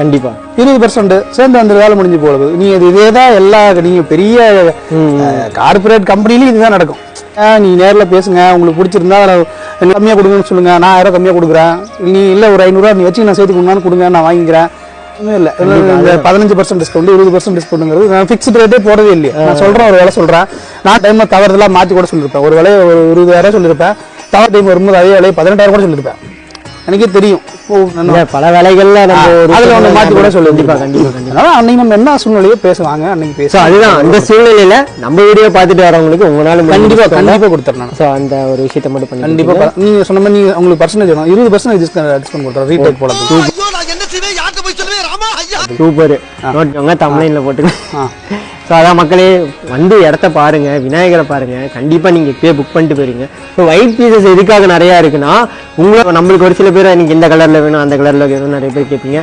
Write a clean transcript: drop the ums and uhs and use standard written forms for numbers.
கண்டிப்பா 20% சேர்ந்து அந்த வேலை முடிஞ்சு போகுது. நீங்க இதேதான் எல்லா நீங்க பெரிய கார்பரேட் கம்பெனிலையும் இதுதான் நடக்கும். நீ நேரில் பேசுங்க, உங்களுக்கு பிடிச்சிருந்தா கம்மியாக கொடுங்கன்னு சொல்லுங்க, நான் 1000 கம்மியாக கொடுக்குறேன், நீ இல்லை ஒரு 500 நீ வச்சு நான் சேர்த்து கொடுங்கன்னு கொடுங்க, நான் வாங்கிக்கிறேன். இல்லை இந்த 15% டிஸ்கவுண்ட் 20% டிஸ்கவுண்ட்ங்கிறது நான் ஃபிக்ஸ்ட் ரேட்டே போடவே இல்லையா. நான் சொல்கிறேன் ஒரு வேலை சொல்கிறேன், நான் டைம் தவறுதெல்லாம் மாற்றி கூட சொல்லியிருப்பேன். ஒரு வேலையை ஒரு 20,000 சொல்லியிருப்பேன், தவறு டைம் வரும்போது அதே வேலையை 18,000 கூட சொல்லியிருப்பேன். எனக்கே தெரியும் பல வேலைகள்ல அதுல ஒண்ணு மாத்தி கூட சொல்லி கண்டிப்பா அன்னைக்கு நம்ம என்ன சூழ்நிலையோ பேசுவாங்க, அன்னைக்கு பேசுவோம். அதுதான் அந்த சூழ்நிலையில நம்ம வீடியோ பார்த்துட்டு வரவங்களுக்கு உங்களால கண்டிப்பா கொடுத்துறேன். ஸோ அந்த ஒரு விஷயத்த மட்டும் பண்ணி கண்டிப்பா நீங்க சொன்ன மாதிரி நீங்க உங்களுக்கு பர்சன்டேஜ் வேணும், 20% டிஸ்கவுண்ட் கொடுக்குறேன் ரீடேக் போல. சூப்பர் நோட் தமிழ்ல போட்டுக்கலாம். ஸோ அதான் மக்களே வந்து இடத்த பாருங்க, விநாயகரை பாருங்க, கண்டிப்பா நீங்க இப்பயே புக் பண்ணிட்டு போயிருங்க. ஸோ ஒயிட் பீசஸ் எதுக்காக நிறைய இருக்குன்னா, உங்களுக்கு நம்மளுக்கு ஒரு சில பேர் எனக்கு இந்த கலர்ல வேணும் அந்த கலர்ல வேணும் நிறைய பேர் கேட்பீங்க.